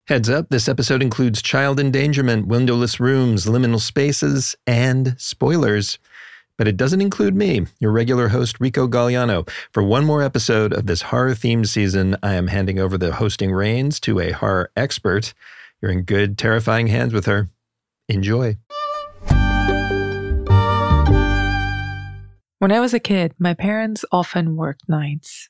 Heads up, this episode includes child endangerment, windowless rooms, liminal spaces, and spoilers. But it doesn't include me, your regular host, Rico Galliano. For one more episode of this horror-themed season, I am handing over the hosting reins to a horror expert. You're in good, terrifying hands with her. Enjoy. When I was a kid, my parents often worked nights.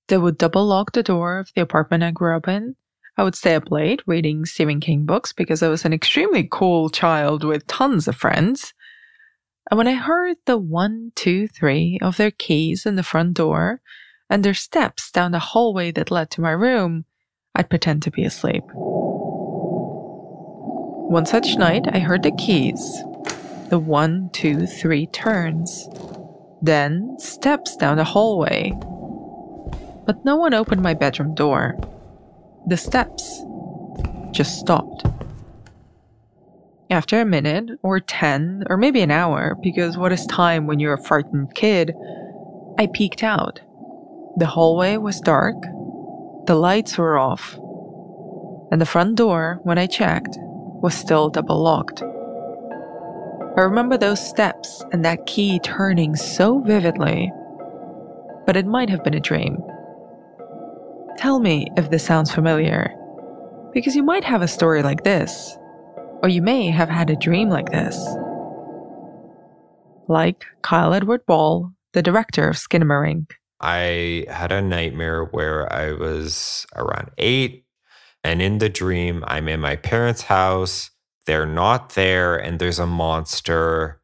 They would double lock the door of the apartment I grew up in. I would stay up late reading Stephen King books because I was an extremely cool child with tons of friends. And when I heard the 1, 2, 3 of their keys in the front door and their steps down the hallway that led to my room, I'd pretend to be asleep. One such night, I heard the keys, the 1, 2, 3 turns, then steps down the hallway. But no one opened my bedroom door. The steps just stopped. After a minute, or 10, or maybe an hour, because what is time when you're a frightened kid, I peeked out. The hallway was dark, the lights were off, and the front door, when I checked, was still double locked. I remember those steps and that key turning so vividly, but it might have been a dream. Tell me if this sounds familiar, because you might have a story like this, or you may have had a dream like this. Like Kyle Edward Ball, the director of Skinamarink. I had a nightmare where I was around 8, and in the dream, I'm in my parents' house, they're not there, and there's a monster,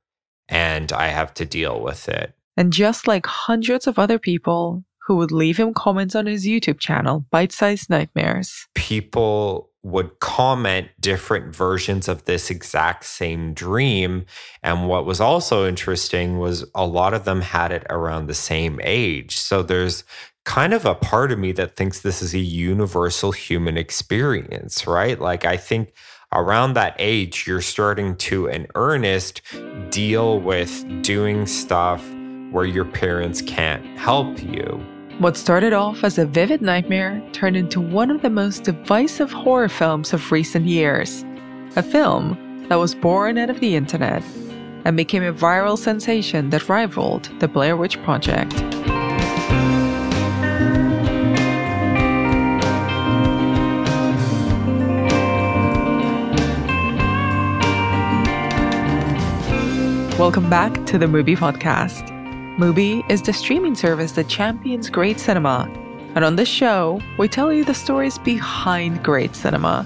and I have to deal with it. And just like hundreds of other people who would leave him comments on his YouTube channel, Bite-Sized Nightmares, people would comment different versions of this exact same dream. And what was also interesting was a lot of them had it around the same age. So there's kind of a part of me that thinks this is a universal human experience, right? Like, I think around that age, you're starting to, in earnest, deal with doing stuff where your parents can't help you. What started off as a vivid nightmare turned into one of the most divisive horror films of recent years. A film that was born out of the internet and became a viral sensation that rivaled the Blair Witch Project. Welcome back to the MUBI podcast. MUBI is the streaming service that champions great cinema. And on this show, we tell you the stories behind great cinema.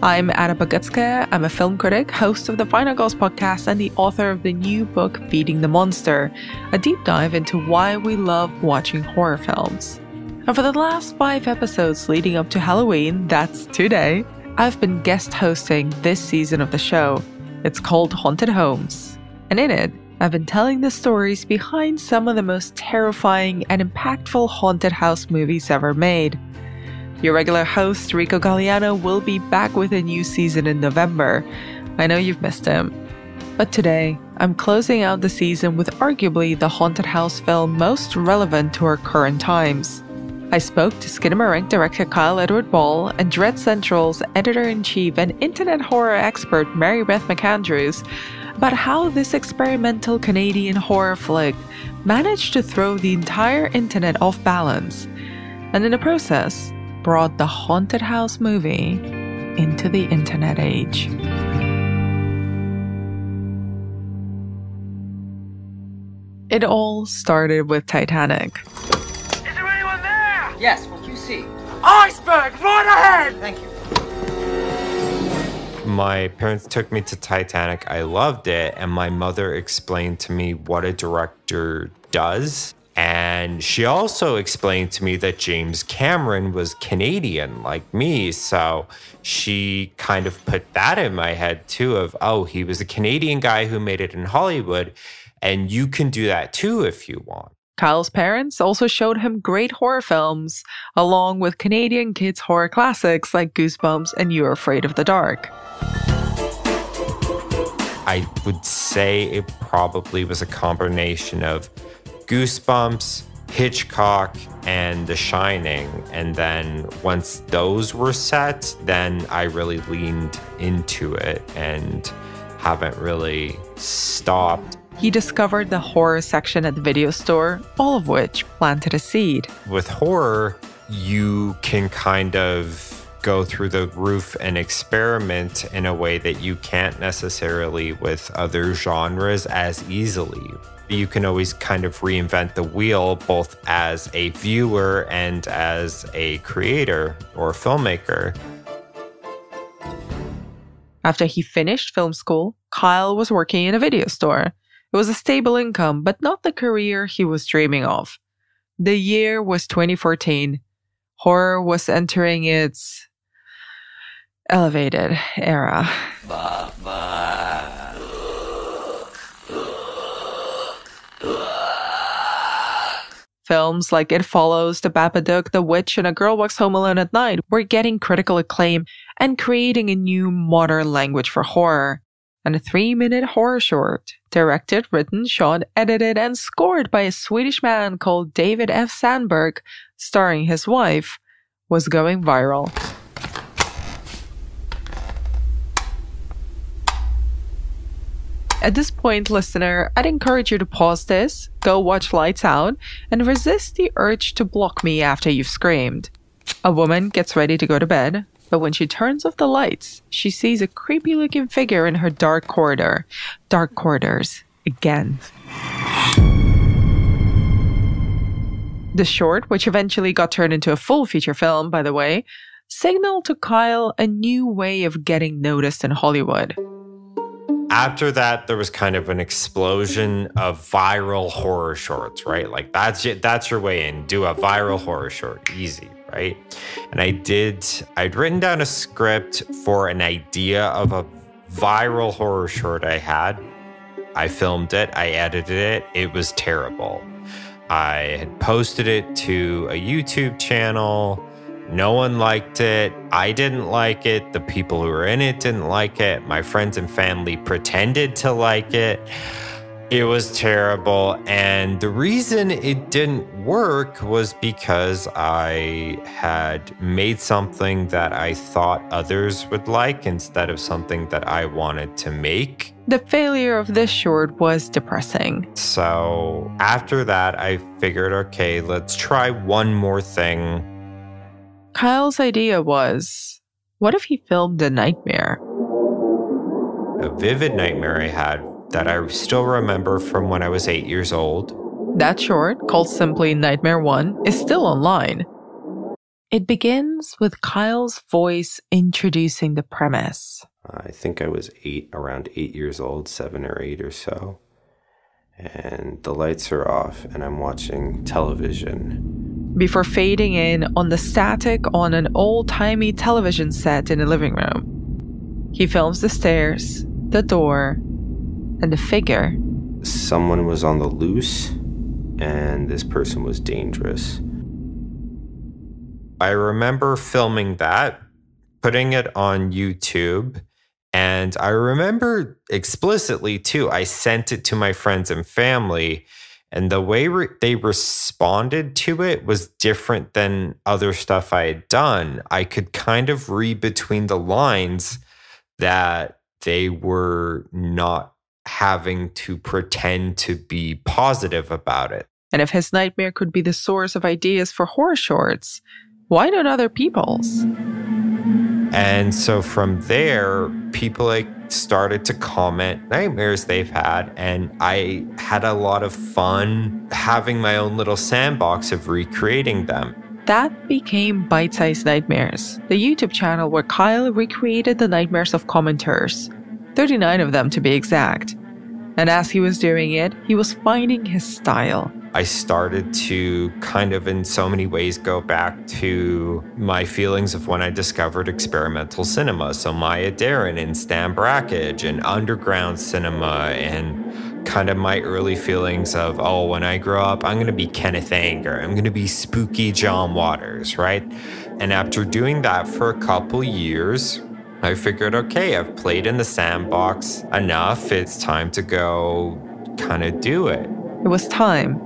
I'm Bogutskaya. I'm a film critic, host of the Final Girls podcast, and the author of the new book, Feeding the Monster, a deep dive into why we love watching horror films. And for the last 5 episodes leading up to Halloween, that's today, I've been guest hosting this season of the show. It's called Haunted Homes. And in it, I've been telling the stories behind some of the most terrifying and impactful haunted house movies ever made. Your regular host, Rico Galliano, will be back with a new season in November. I know you've missed him. But today, I'm closing out the season with arguably the haunted house film most relevant to our current times. I spoke to Skinamarink director Kyle Edward Ball and Dread Central's editor-in-chief and internet horror expert MaryBeth McAndrews about how this experimental Canadian horror flick managed to throw the entire internet off balance, and in the process, brought the haunted house movie into the internet age. It all started with Titanic. Is there anyone there? Yes, what do you see? Iceberg, right ahead! Thank you. My parents took me to Titanic. I loved it. And my mother explained to me what a director does. And she also explained to me that James Cameron was Canadian like me. So she kind of put that in my head too of, oh, he was a Canadian guy who made it in Hollywood. And you can do that too if you want. Kyle's parents also showed him great horror films, along with Canadian kids' horror classics like Goosebumps and You're Afraid of the Dark. I would say it probably was a combination of Goosebumps, Hitchcock and The Shining. And then once those were set, then I really leaned into it and haven't really stopped. He discovered the horror section at the video store, all of which planted a seed. With horror, you can kind of go through the roof and experiment in a way that you can't necessarily with other genres as easily. You can always kind of reinvent the wheel, both as a viewer and as a creator or filmmaker. After he finished film school, Kyle was working in a video store. It was a stable income, but not the career he was dreaming of. The year was 2014. Horror was entering its elevated era. Films like It Follows, The Babadook, The Witch, and A Girl Walks Home Alone at Night were getting critical acclaim and creating a new modern language for horror. And a 3-minute horror short, directed, written, shot, edited, and scored by a Swedish man called David F. Sandberg, starring his wife, was going viral. At this point, listener, I'd encourage you to pause this, go watch Lights Out, and resist the urge to block me after you've screamed. A woman gets ready to go to bed, but when she turns off the lights, she sees a creepy-looking figure in her dark corridor. Dark corridors, again. The short, which eventually got turned into a full feature film, by the way, signaled to Kyle a new way of getting noticed in Hollywood. After that, there was kind of an explosion of viral horror shorts, right? Like that's your way in. Do a viral horror short, easy, right? And I'd written down a script for an idea of a viral horror short I had. I filmed it, I edited it, it was terrible. I had posted it to a YouTube channel. No one liked it. I didn't like it. The people who were in it didn't like it. My friends and family pretended to like it. It was terrible. And the reason it didn't work was because I had made something that I thought others would like instead of something that I wanted to make. The failure of this short was depressing. So after that, I figured, okay, let's try one more thing. Kyle's idea was, what if he filmed a nightmare? A vivid nightmare I had that I still remember from when I was 8 years old. That short, called simply Nightmare 1, is still online. It begins with Kyle's voice introducing the premise. I think I was around 8 years old, 7 or 8 or so. And the lights are off and I'm watching television. Before fading in on the static on an old-timey television set in the living room. He films the stairs, the door, and the figure. Someone was on the loose, and this person was dangerous. I remember filming that, putting it on YouTube, and I remember explicitly, too, I sent it to my friends and family. And the way they responded to it was different than other stuff I had done. I could kind of read between the lines that they were not having to pretend to be positive about it. And if his nightmare could be the source of ideas for horror shorts, why not other people's? And so from there, people started to comment nightmares they've had. And I had a lot of fun having my own little sandbox of recreating them. That became Bite-Sized Nightmares, the YouTube channel where Kyle recreated the nightmares of commenters, 39 of them to be exact. And as he was doing it, he was finding his style. I started to kind of in so many ways go back to my feelings of when I discovered experimental cinema. So Maya Deren and Stan Brakhage and underground cinema and kind of my early feelings of, oh, when I grow up, I'm going to be Kenneth Anger. I'm going to be spooky John Waters, right? And after doing that for a couple years, I figured, okay, I've played in the sandbox enough. It's time to go kind of do it. It was time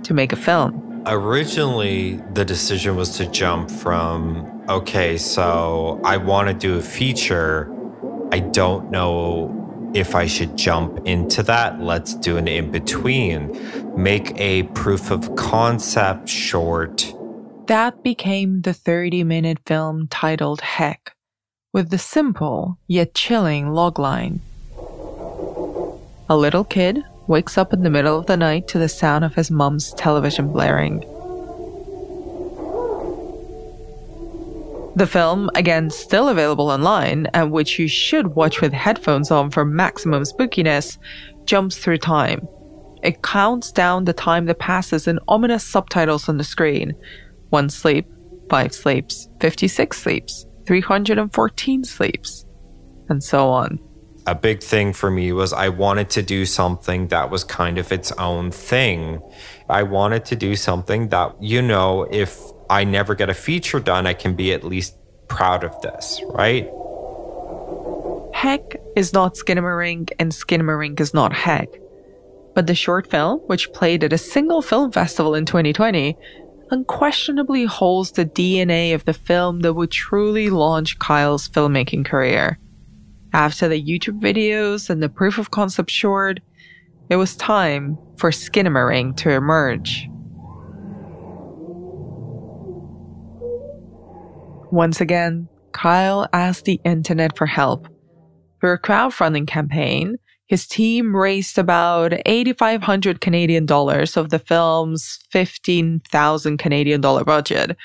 to make a film. Originally, the decision was to jump from, okay, so I want to do a feature. I don't know if I should jump into that. Let's do an in-between. Make a proof of concept short. That became the 30-minute film titled Heck, with the simple yet chilling logline. A little kid wakes up in the middle of the night to the sound of his mom's television blaring. The film, again still available online, and which you should watch with headphones on for maximum spookiness, jumps through time. It counts down the time that passes in ominous subtitles on the screen. 1 sleep, 5 sleeps, 56 sleeps, 314 sleeps, and so on. A big thing for me was I wanted to do something that was kind of its own thing. I wanted to do something that, if I never get a feature done, I can be at least proud of this, right? Heck is not Skinamarink, and Skinamarink is not Heck. But the short film, which played at a single film festival in 2020, unquestionably holds the DNA of the film that would truly launch Kyle's filmmaking career. After the YouTube videos and the proof of concept short, it was time for Skinamarink to emerge. Once again, Kyle asked the internet for help. Through a crowdfunding campaign, his team raised about 8,500 Canadian dollars of the film's 15,000 Canadian dollar budget,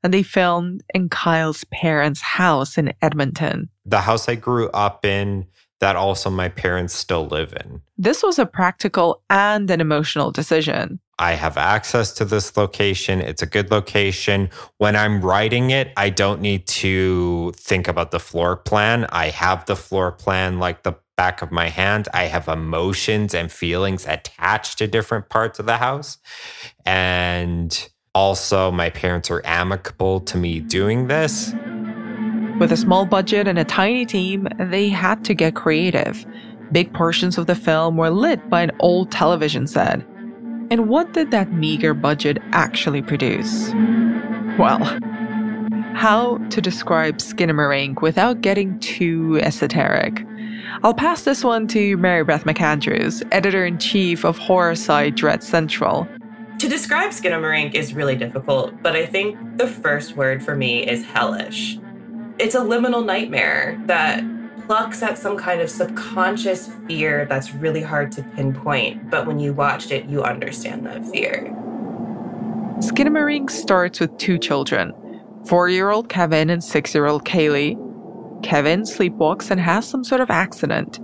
and they filmed in Kyle's parents' house in Edmonton. The house I grew up in, that also my parents still live in. This was a practical and an emotional decision. I have access to this location. It's a good location. When I'm writing it, I don't need to think about the floor plan. I have the floor plan like the back of my hand. I have emotions and feelings attached to different parts of the house. And also, my parents are amicable to me doing this. With a small budget and a tiny team, they had to get creative. Big portions of the film were lit by an old television set. And what did that meager budget actually produce? Well, how to describe Skinamarink without getting too esoteric? I'll pass this one to MaryBeth McAndrews, editor-in-chief of horror site Dread Central. To describe Skinamarink is really difficult, but I think the first word for me is hellish. It's a liminal nightmare that plucks at some kind of subconscious fear that's really hard to pinpoint, but when you watched it, you understand that fear. Skinamarink starts with 2 children, 4-year-old Kevin and 6-year-old Kaylee. Kevin sleepwalks and has some sort of accident.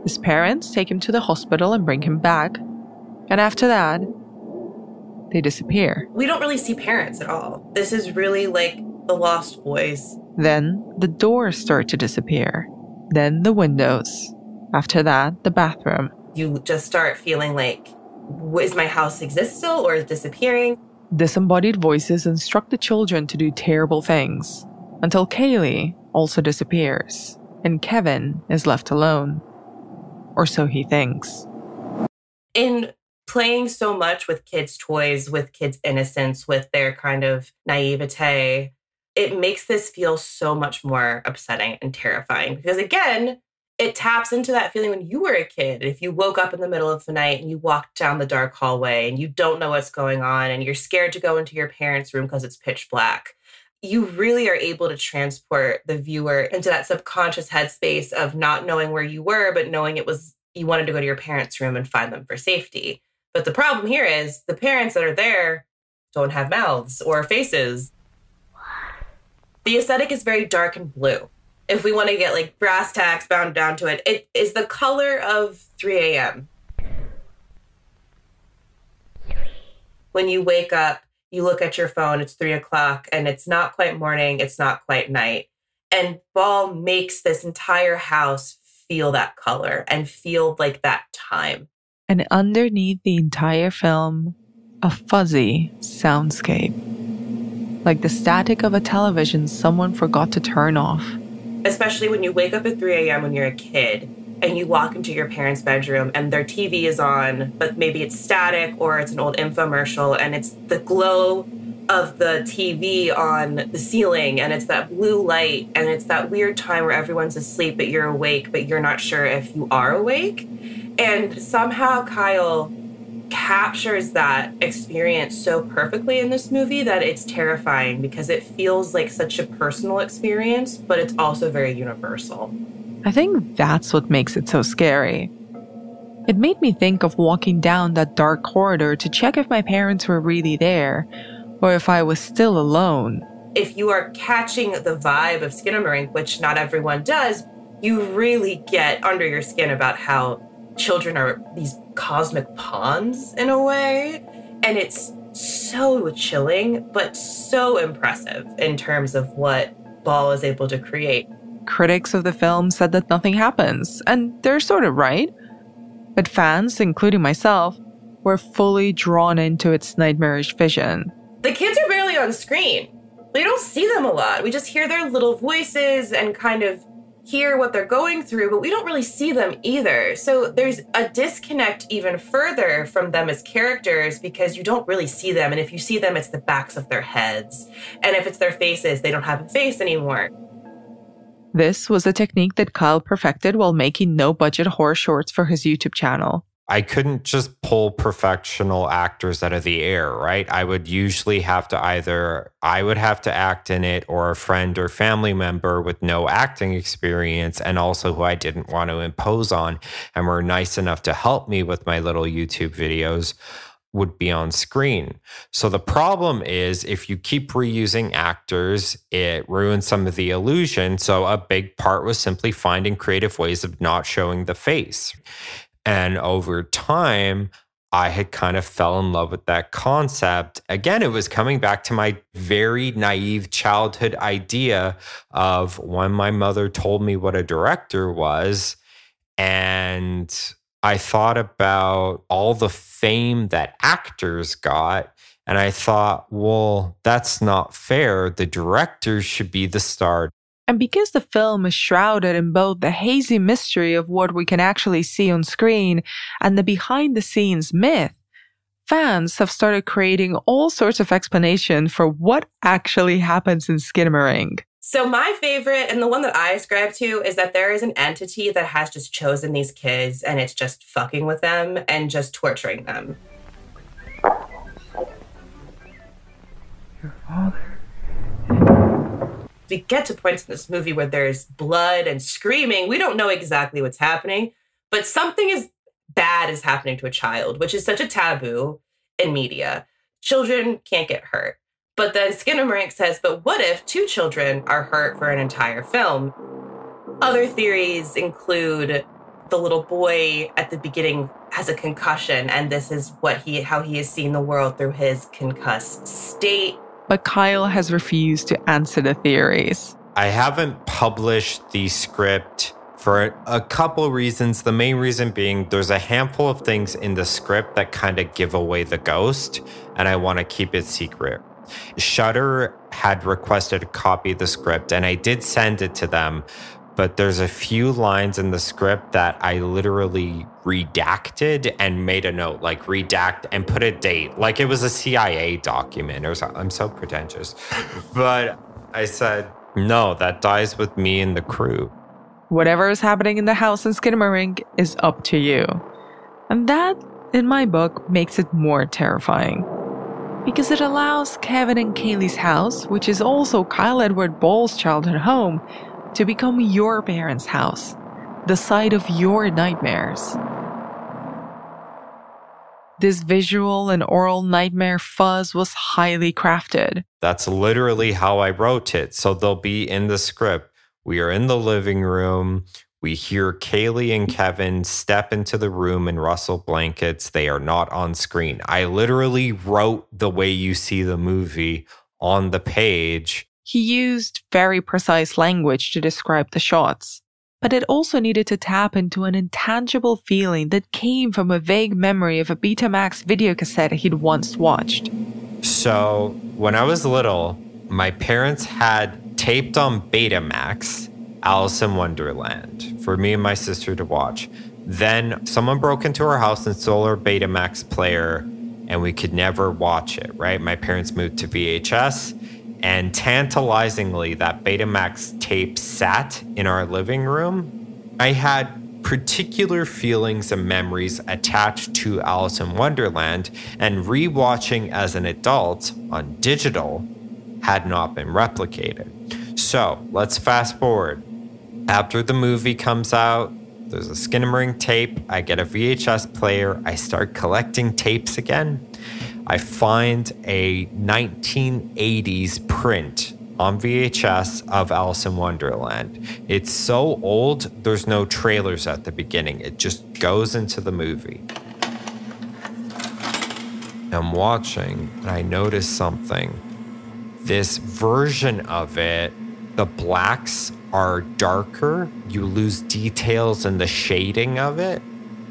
His parents take him to the hospital and bring him back, and after that, they disappear. We don't really see parents at all. This is really like the Lost Boys. Then the doors start to disappear. Then the windows. After that, the bathroom. You just start feeling like, is my house exist still or is it disappearing? Disembodied voices instruct the children to do terrible things, until Kaylee also disappears, and Kevin is left alone. Or so he thinks. In playing so much with kids' toys, with kids' innocence, with their kind of naivete, it makes this feel so much more upsetting and terrifying. Because again, it taps into that feeling when you were a kid. If you woke up in the middle of the night and you walked down the dark hallway and you don't know what's going on and you're scared to go into your parents' room because it's pitch black, you really are able to transport the viewer into that subconscious headspace of not knowing where you were, but knowing it was you wanted to go to your parents' room and find them for safety. But the problem here is the parents that are there don't have mouths or faces. The aesthetic is very dark and blue. If we want to get like brass tacks bound down to it, it is the color of 3 a.m. When you wake up, you look at your phone, it's 3 o'clock, and it's not quite morning, it's not quite night. And Ball makes this entire house feel that color and feel like that time. And underneath the entire film, a fuzzy soundscape. Like the static of a television someone forgot to turn off. Especially when you wake up at 3 a.m. when you're a kid and you walk into your parents' bedroom and their TV is on, but maybe it's static or it's an old infomercial, and it's the glow of the TV on the ceiling, and it's that blue light, and it's that weird time where everyone's asleep but you're awake, but you're not sure if you are awake. And somehow Kyle captures that experience so perfectly in this movie that it's terrifying, because it feels like such a personal experience, but it's also very universal. I think that's what makes it so scary. It made me think of walking down that dark corridor to check if my parents were really there, or if I was still alone. If you are catching the vibe of Skinamarink, which not everyone does, you really get under your skin about how children are these cosmic pawns in a way. And it's so chilling, but so impressive in terms of what Ball is able to create. Critics of the film said that nothing happens, and they're sort of right. But fans, including myself, were fully drawn into its nightmarish vision. The kids are barely on screen. We don't see them a lot. We just hear their little voices and kind of hear what they're going through, but we don't really see them either. So there's a disconnect even further from them as characters, because you don't really see them. And if you see them, it's the backs of their heads. And if it's their faces, they don't have a face anymore. This was a technique that Kyle perfected while making no-budget horror shorts for his YouTube channel. I couldn't just pull professional actors out of the air, right? I would usually have to I would have to act in it, or a friend or family member with no acting experience, and also who I didn't want to impose on and were nice enough to help me with my little YouTube videos, would be on screen. So the problem is, if you keep reusing actors, it ruins some of the illusion. So a big part was simply finding creative ways of not showing the face. And over time, I had kind of fell in love with that concept. Again, it was coming back to my very naive childhood idea of when my mother told me what a director was, and I thought about all the fame that actors got, and I thought, well, that's not fair. The director should be the star. And because the film is shrouded in both the hazy mystery of what we can actually see on screen and the behind-the-scenes myth, fans have started creating all sorts of explanations for what actually happens in Skinamarink. So my favorite, and the one that I ascribe to, is that there is an entity that has just chosen these kids, and it's just fucking with them and just torturing them. Your father. We get to points in this movie where there's blood and screaming. We don't know exactly what's happening, but something bad is happening to a child, which is such a taboo in media. Children can't get hurt. But then Skinamarink says, but what if 2 children are hurt for an entire film? Other theories include the little boy at the beginning has a concussion, and this is how he has seen the world through his concussed state. But Kyle has refused to answer the theories. I haven't published the script for a couple reasons. The main reason being there's a handful of things in the script that kind of give away the ghost, and I want to keep it secret. Shudder had requested a copy of the script, and I did send it to them, but there's a few lines in the script that I literally redacted and made a note, like redact and put a date, like it was a CIA document or something. I'm so pretentious. But I said, no, that dies with me and the crew. Whatever is happening in the house in Skinamarink is up to you. And that, in my book, makes it more terrifying. Because it allows Kevin and Kaylee's house, which is also Kyle Edward Ball's childhood home, to become your parents' house, the site of your nightmares. This visual and oral nightmare fuzz was highly crafted. That's literally how I wrote it. So they'll be in the script. We are in the living room. We hear Kaylee and Kevin step into the room and rustle blankets. They are not on screen. I literally wrote the way you see the movie on the page. He used very precise language to describe the shots, but it also needed to tap into an intangible feeling that came from a vague memory of a Betamax videocassette he'd once watched. So when I was little, my parents had taped on Betamax Alice in Wonderland for me and my sister to watch. Then someone broke into our house and stole our Betamax player, and we could never watch it, right? My parents moved to VHS, and tantalizingly, that Betamax tape sat in our living room. I had particular feelings and memories attached to Alice in Wonderland, and rewatching as an adult on digital had not been replicated. So let's fast forward. After the movie comes out, there's a Skinamarink tape. I get a VHS player. I start collecting tapes again. I find a 1980s print on VHS of Alice in Wonderland. It's so old, there's no trailers at the beginning. It just goes into the movie. I'm watching and I notice something. This version of it, the blacks are darker. You lose details in the shading of it.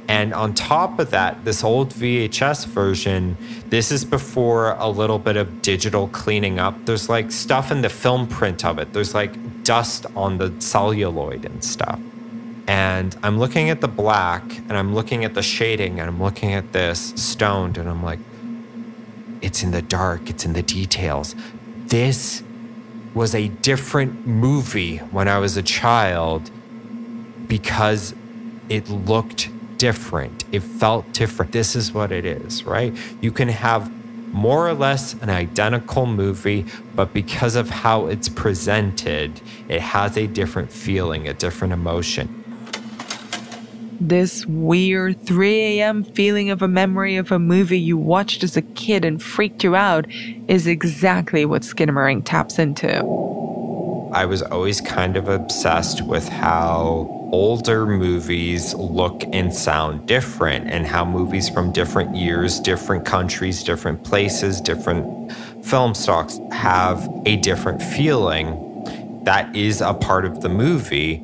And on top of that, this old VHS version, this is before a little bit of digital cleaning up. There's like stuff in the film print of it. There's like dust on the celluloid and stuff. And I'm looking at the black and I'm looking at the shading and I'm looking at this stoned and I'm like, it's in the dark, it's in the details. This was a different movie when I was a child because it looked different. It felt different. This is what it is, right? You can have more or less an identical movie, but because of how it's presented, it has a different feeling, a different emotion. This weird 3 a.m. feeling of a memory of a movie you watched as a kid and freaked you out is exactly what Skinamarink taps into. I was always kind of obsessed with how older movies look and sound different and how movies from different years, different countries, different places, different film stocks have a different feeling. That is a part of the movie.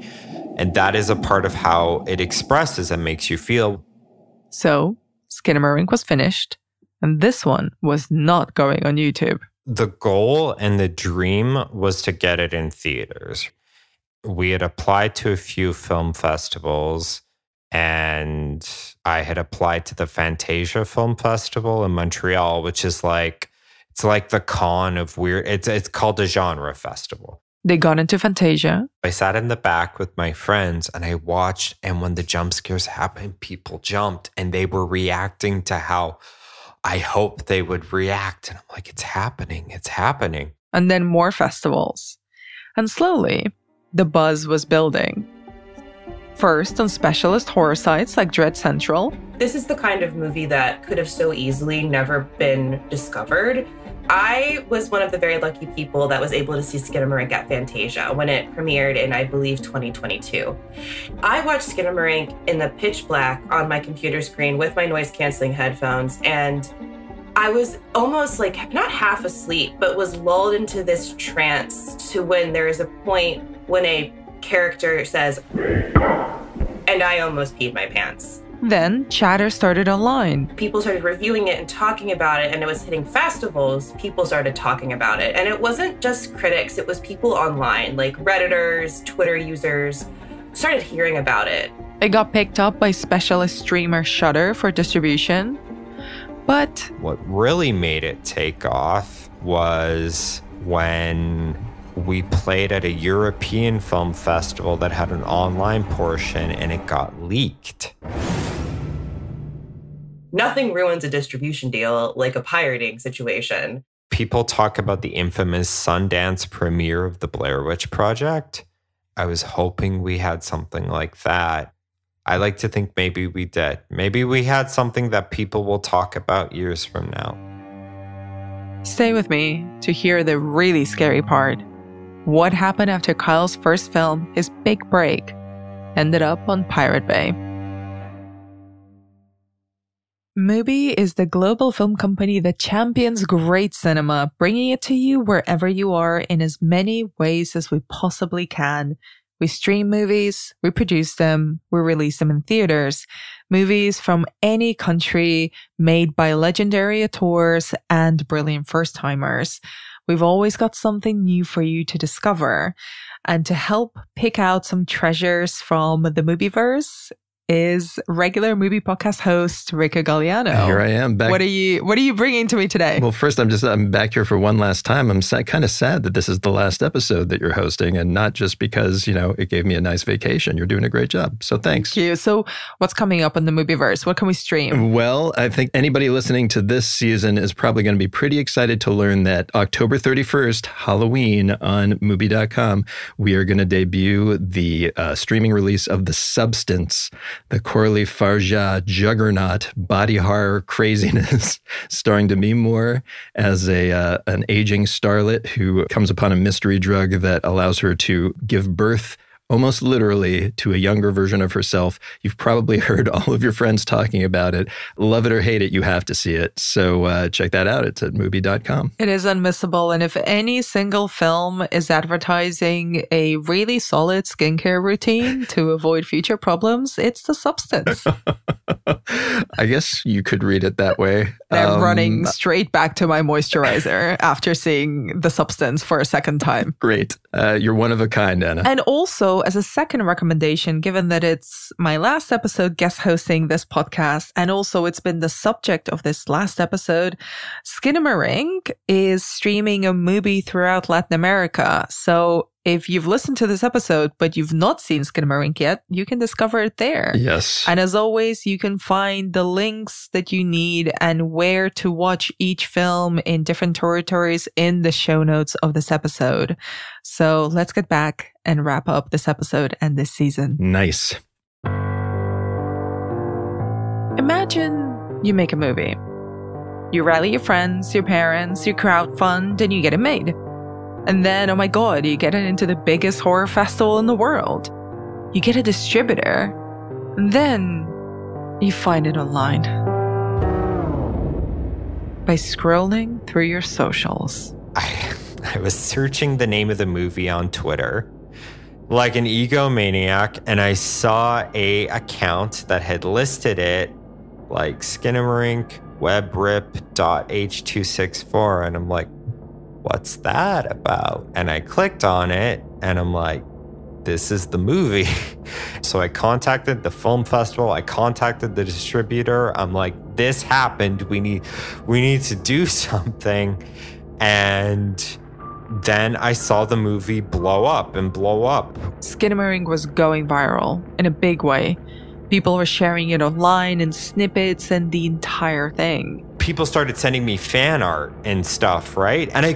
And that is a part of how it expresses and makes you feel. So, Skinamarink was finished, and this one was not going on YouTube. The goal and the dream was to get it in theaters. We had applied to a few film festivals, and I had applied to the Fantasia Film Festival in Montreal, which is like, it's like the con of weird, it's called a genre festival. They got into Fantasia. I sat in the back with my friends and I watched, and when the jump scares happened, people jumped and they were reacting to how I hoped they would react. And I'm like, it's happening, it's happening. And then more festivals. And slowly, the buzz was building. First on specialist horror sites like Dread Central. This is the kind of movie that could have so easily never been discovered. I was one of the very lucky people that was able to see Skinamarink at Fantasia when it premiered in, I believe, 2022. I watched Skinamarink in the pitch black on my computer screen with my noise-canceling headphones, and I was almost like, not half asleep, but was lulled into this trance to when there is a point when a character says, and I almost peed my pants. Then chatter started online. People started reviewing it and talking about it, and it was hitting festivals. People started talking about it. And it wasn't just critics, it was people online, like Redditors, Twitter users, started hearing about it. It got picked up by specialist streamer Shudder for distribution. But what really made it take off was when we played at a European film festival that had an online portion and it got leaked. Nothing ruins a distribution deal like a pirating situation. People talk about the infamous Sundance premiere of the Blair Witch Project. I was hoping we had something like that. I like to think maybe we did. Maybe we had something that people will talk about years from now. Stay with me to hear the really scary part. What happened after Kyle's first film, his big break, ended up on Pirate Bay. MUBI is the global film company that champions great cinema, bringing it to you wherever you are in as many ways as we possibly can. We stream movies, we produce them, we release them in theaters. Movies from any country made by legendary auteurs and brilliant first-timers. we've always got something new for you to discover. And to help pick out some treasures from the Movieverse is regular movie podcast host Rico Galliano. Here I am back. What are you bringing to me today? Well, first, I'm back here for one last time. I'm kind of sad that this is the last episode that you're hosting, and not just because, it gave me a nice vacation. You're doing a great job. So thanks. Thank you. So what's coming up in the Movieverse? What can we stream? Well, I think anybody listening to this season is probably going to be pretty excited to learn that October 31st, Halloween, on MUBI.com, we are going to debut the streaming release of The Substance, the Coralie Farja juggernaut body horror craziness, starring Demi Moore as an aging starlet who comes upon a mystery drug that allows her to give birth almost literally to a younger version of herself. You've probably heard all of your friends talking about it. Love it or hate it, you have to see it. So check that out. It's at MUBI.com. It is unmissable. And if any single film is advertising a really solid skincare routine to avoid future problems, it's The Substance. I guess you could read it that way. I'm running straight back to my moisturizer after seeing The Substance for a second time. Great. You're one of a kind, Anna. And also, as a second recommendation, given that it's my last episode guest hosting this podcast, and also it's been the subject of this last episode, Skinamarink is streaming a MUBI throughout Latin America. So if you've listened to this episode, but you've not seen Skinamarink yet, you can discover it there. Yes. And as always, you can find the links that you need and where to watch each film in different territories in the show notes of this episode. So let's get back and wrap up this episode and this season. Nice. Imagine you make a movie. You rally your friends, your parents, you crowdfund, and you get it made. And then, oh my God, you get it into the biggest horror festival in the world. You get a distributor. And then you find it online. By scrolling through your socials. I was searching the name of the movie on Twitter like an egomaniac, and I saw a account that had listed it like Skinamarink webrip.h264, and I'm like, what's that about? And I clicked on it and I'm like, this is the movie. So I contacted the film festival. I contacted the distributor. I'm like, this happened. We need to do something. And then I saw the movie blow up. Skinamarink was going viral in a big way. People were sharing it online in snippets and the entire thing. People started sending me fan art and stuff, right? And I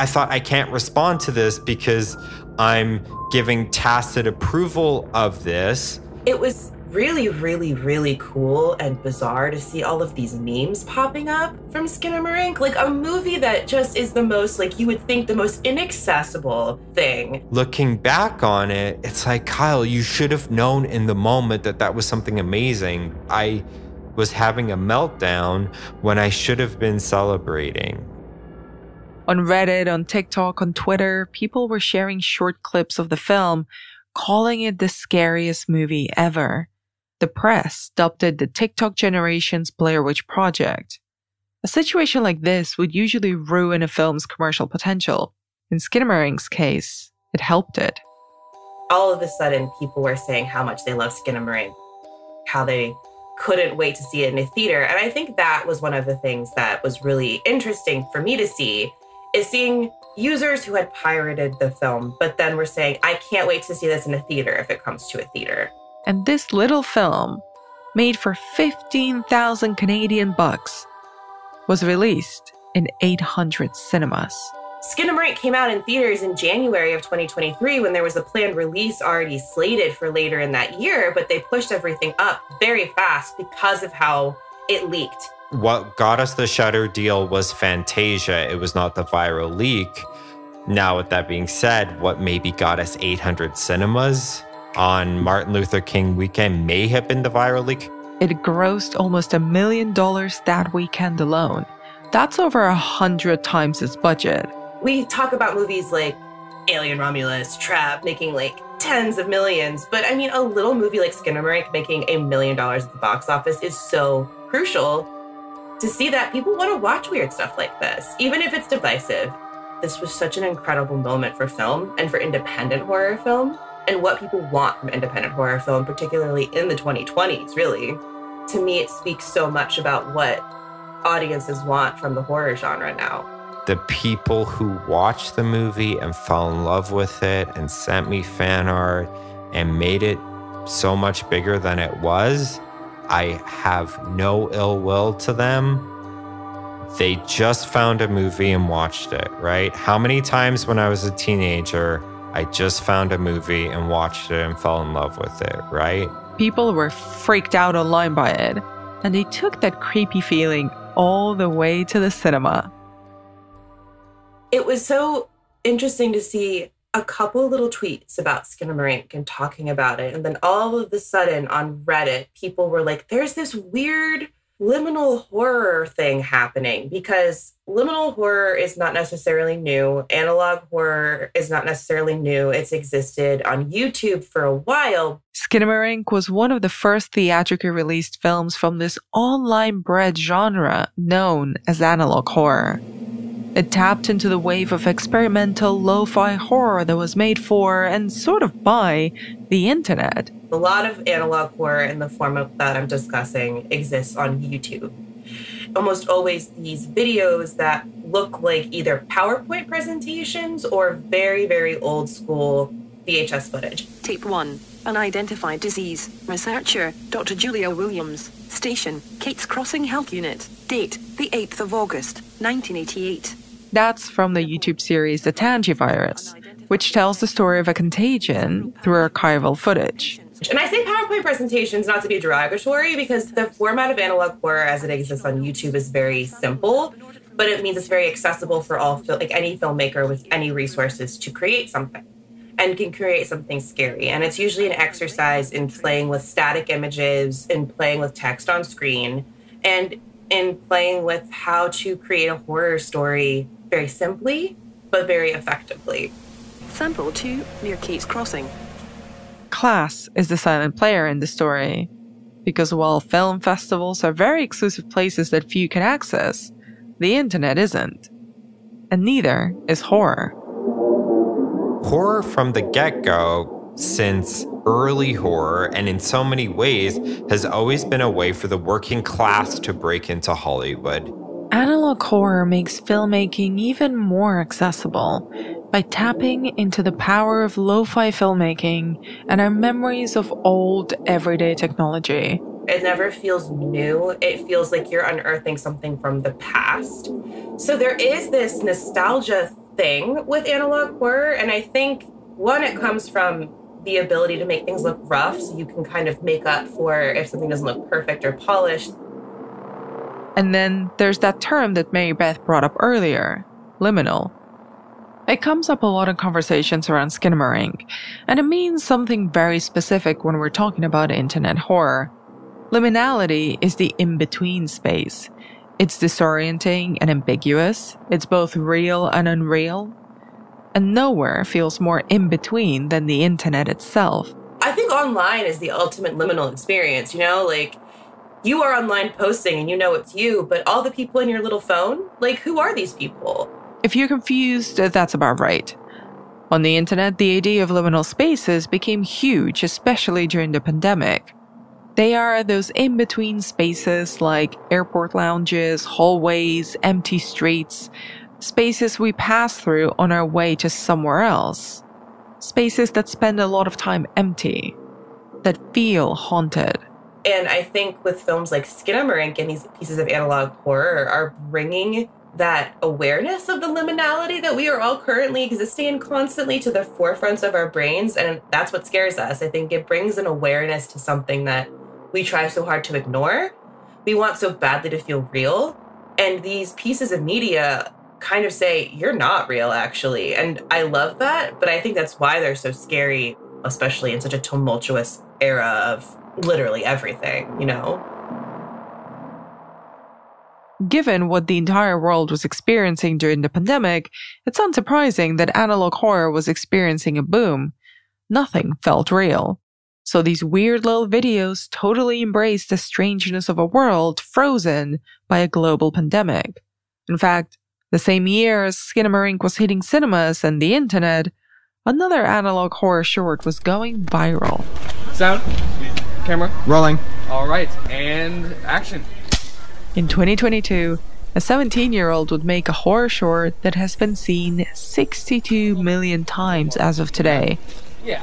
thought, I can't respond to this because I'm giving tacit approval of this. It was really, really, really cool and bizarre to see all of these memes popping up from Skinamarink. Like a movie that just is the most, like you would think, the most inaccessible thing. Looking back on it, it's like, Kyle, you should have known in the moment that was something amazing. I was having a meltdown when I should have been celebrating. On Reddit, on TikTok, on Twitter, people were sharing short clips of the film, calling it the scariest movie ever. The press dubbed it the TikTok generation's Blair Witch Project. A situation like this would usually ruin a film's commercial potential. In Skinamarink's case, it helped it. All of a sudden, people were saying how much they love Skinamarink, how they couldn't wait to see it in a theater. And I think that was one of the things that was really interesting for me to see, is seeing users who had pirated the film, but then were saying, I can't wait to see this in a theater if it comes to a theater. And this little film, made for 15,000 Canadian bucks, was released in 800 cinemas. Skinamarink came out in theaters in January of 2023 when there was a planned release already slated for later in that year, but they pushed everything up very fast because of how it leaked. What got us the Shudder deal was Fantasia. It was not the viral leak. Now, with that being said, what maybe got us 800 cinemas on Martin Luther King weekend may have been the viral leak. It grossed almost $1 million that weekend alone. That's over 100 times its budget. We talk about movies like Alien Romulus, Trap, making like tens of millions. But I mean, a little movie like Skinamarink making $1 million at the box office is so crucial to see that people want to watch weird stuff like this, even if it's divisive. this was such an incredible moment for film and for independent horror film and what people want from independent horror film, particularly in the 2020s, really. To me, it speaks so much about what audiences want from the horror genre now. The people who watched the movie and fell in love with it and sent me fan art and made it so much bigger than it was, I have no ill will to them. They just found a movie and watched it, right? How many times when I was a teenager, I just found a movie and watched it and fell in love with it, right? People were freaked out online by it, and they took that creepy feeling all the way to the cinema. It was so interesting to see a couple little tweets about Skinamarink and talking about it. And then all of a sudden on Reddit, people were like, there's this weird liminal horror thing happening, because liminal horror is not necessarily new. Analog horror is not necessarily new. It's existed on YouTube for a while. Skinamarink was one of the first theatrically released films from this online-bred genre known as analog horror. It tapped into the wave of experimental lo-fi horror that was made for, and sort of by, the internet. A lot of analog horror in the form that I'm discussing exists on YouTube. Almost always these videos that look like either PowerPoint presentations or very, very old school VHS footage. Tape 1. Unidentified disease. Researcher, Dr. Julia Williams. Station, Kate's Crossing Health Unit. Date, the 8th of August, 1988. That's from the YouTube series The Tangivirus, which tells the story of a contagion through archival footage. And I say PowerPoint presentations not to be derogatory, because the format of analog horror as it exists on YouTube is very simple, but it means it's very accessible for any filmmaker with any resources to create something, and can create something scary. And it's usually an exercise in playing with static images, in playing with text on screen, and in playing with how to create a horror story very simply, but very effectively. Sample 2, near Kate's Crossing. Class is the silent player in the story, because while film festivals are very exclusive places that few can access, the internet isn't. And neither is horror. Horror from the get-go, since early horror, and in so many ways, has always been a way for the working class to break into Hollywood. Analog horror makes filmmaking even more accessible by tapping into the power of lo-fi filmmaking and our memories of old, everyday technology. It never feels new. It feels like you're unearthing something from the past. So there is this nostalgia thing with analog horror, and I think, one, it comes from the ability to make things look rough, so you can kind of make up for if something doesn't look perfect or polished. And then there's that term that MaryBeth brought up earlier, liminal. It comes up a lot in conversations around Skinamarink, and it means something very specific when we're talking about internet horror. Liminality is the in-between space. It's disorienting and ambiguous. It's both real and unreal. And nowhere feels more in-between than the internet itself. I think online is the ultimate liminal experience, You are online posting and you know it's you, but all the people in your little phone, who are these people? If you're confused, that's about right. On the internet, the idea of liminal spaces became huge, especially during the pandemic. They are those in-between spaces like airport lounges, hallways, empty streets, spaces we pass through on our way to somewhere else. Spaces that spend a lot of time empty, that feel haunted. And I think with films like Skinamarink and these pieces of analog horror are bringing that awareness of the liminality that we are all currently existing in constantly to the forefronts of our brains. And that's what scares us. I think it brings an awareness to something that we try so hard to ignore. We want so badly to feel real. And these pieces of media kind of say, you're not real, actually. And I love that. But I think that's why they're so scary, especially in such a tumultuous era of literally everything, Given what the entire world was experiencing during the pandemic, it's unsurprising that analog horror was experiencing a boom. Nothing felt real. So these weird little videos totally embrace the strangeness of a world frozen by a global pandemic. In fact, The same year as Skinamarink was hitting cinemas and the internet, another analog horror short was going viral. Sound, camera, rolling. All right, and action. In 2022, a 17-year-old would make a horror short that has been seen 62 million times as of today. Yeah.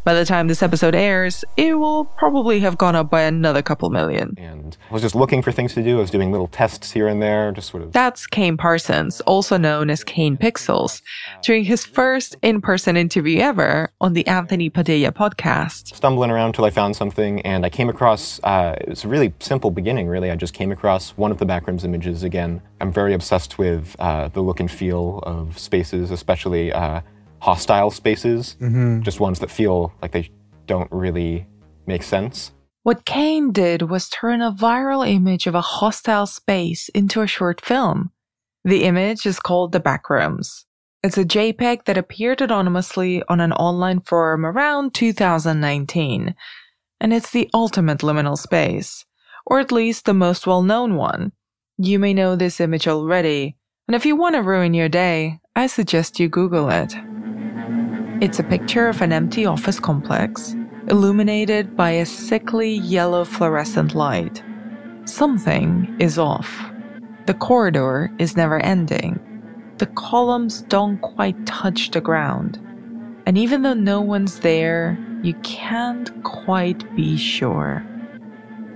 By the time this episode airs, it will probably have gone up by another couple million. And I was just looking for things to do. I was doing little tests here and there, just sort of... That's Kane Parsons, also known as Kane Pixels, during his first in-person interview ever on the Anthony Padilla podcast. Stumbling around till I found something, and I came across, it was a really simple beginning, really. I just came across one of the backrooms images again. I'm very obsessed with the look and feel of spaces, especially hostile spaces, just ones that feel like they don't really make sense. What Kane did was turn a viral image of a hostile space into a short film. The image is called The Backrooms. It's a JPEG that appeared anonymously on an online forum around 2019. And it's the ultimate liminal space, or at least the most well-known one. You may know this image already, and if you want to ruin your day, I suggest you Google it. It's a picture of an empty office complex, illuminated by a sickly yellow fluorescent light. Something is off. The corridor is never ending. The columns don't quite touch the ground. And even though no one's there, you can't quite be sure.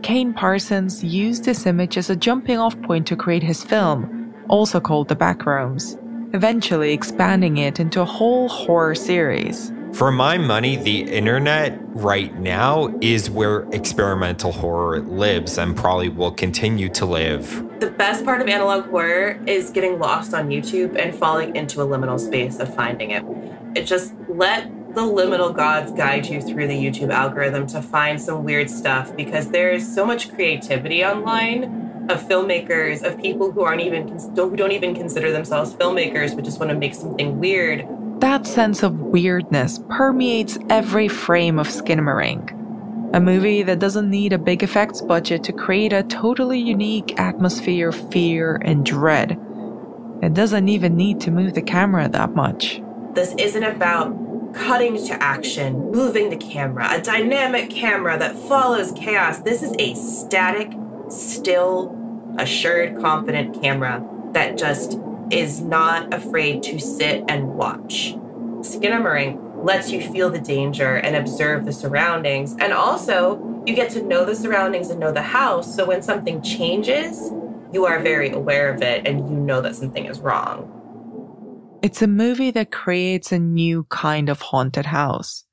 Kane Parsons used this image as a jumping-off point to create his film, also called The Backrooms, eventually expanding it into a whole horror series. For my money, the internet right now is where experimental horror lives and probably will continue to live. The best part of analog horror is getting lost on YouTube and falling into a liminal space of finding it. It just let the liminal gods guide you through the YouTube algorithm to find some weird stuff, because there's so much creativity online of filmmakers, of people who don't even consider themselves filmmakers, but just want to make something weird. That sense of weirdness permeates every frame of Skinamarink, a movie that doesn't need a big effects budget to create a totally unique atmosphere of fear and dread. It doesn't even need to move the camera that much. This isn't about cutting to action, moving the camera, a dynamic camera that follows chaos. This is a static, still, assured, confident camera that just is not afraid to sit and watch. Skinamarink lets you feel the danger and observe the surroundings, and also you get to know the surroundings and know the house, so when something changes, you are very aware of it and you know that something is wrong. It's a movie that creates a new kind of haunted house,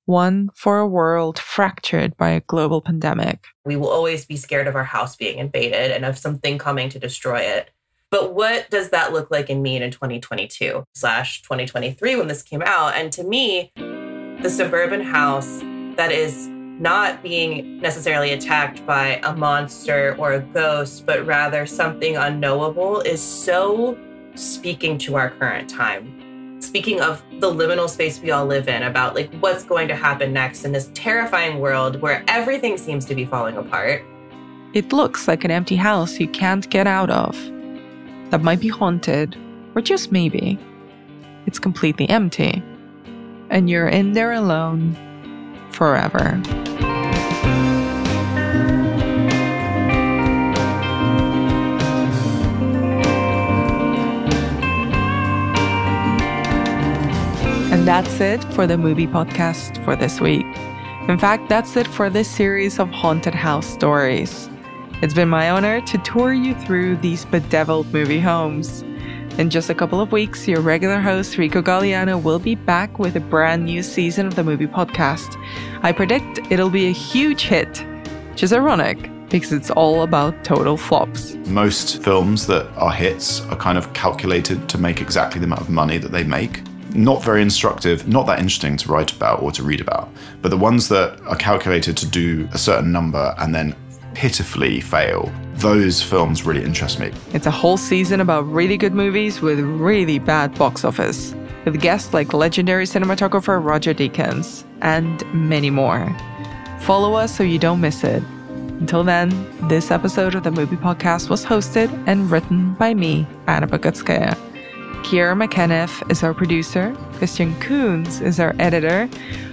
one for a world fractured by a global pandemic. We will always be scared of our house being invaded and of something coming to destroy it. But what does that look like and mean in 2022/2023 when this came out? And to me, the suburban house that is not being necessarily attacked by a monster or a ghost, but rather something unknowable, is so speaking to our current time. Speaking of the liminal space we all live in, about like what's going to happen next in this terrifying world where everything seems to be falling apart. It looks like an empty house you can't get out of. That might be haunted, or just maybe it's completely empty, and you're in there alone forever. And that's it for the MUBI podcast for this week. In fact, that's it for this series of haunted house stories. It's been my honor to tour you through these bedeviled movie homes. In just a couple of weeks, your regular host, Rico Galliano, will be back with a brand new season of the MUBI podcast. I predict it'll be a huge hit, which is ironic because it's all about total flops. Most films that are hits are kind of calculated to make exactly the amount of money that they make. Not very instructive, not that interesting to write about or to read about. But the ones that are calculated to do a certain number and then pitifully fail, those films really interest me. It's a whole season about really good movies with really bad box office, with guests like legendary cinematographer Roger Deakins, and many more. Follow us so you don't miss it. Until then, this episode of the MUBI Podcast was hosted and written by me, Anna Bogutskaya. Kiera McKenniff is our producer. Christian Coons is our editor.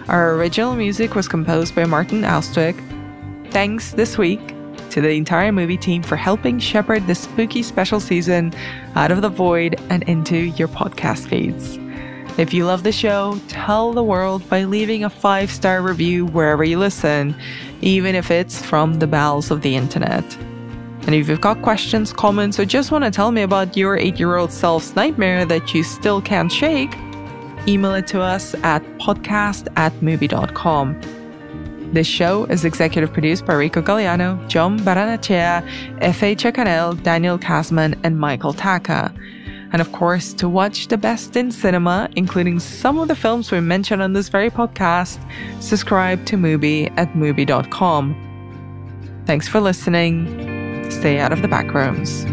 Our original music was composed by Martin Alstwick. Thanks this week to the entire MUBI team for helping shepherd this spooky special season out of the void and into your podcast feeds. If you love the show, tell the world by leaving a 5-star review wherever you listen, even if it's from the bowels of the internet. And if you've got questions, comments, or just want to tell me about your 8-year-old self's nightmare that you still can't shake, email it to us at podcast@mubi.com. This show is executive produced by Rico Galliano, John Baranachea, F.A. Chacanel, Daniel Kasman, and Michael Taka. And of course, to watch the best in cinema, including some of the films we mentioned on this very podcast, subscribe to MUBI at mubi.com. Thanks for listening. Stay out of the back rooms.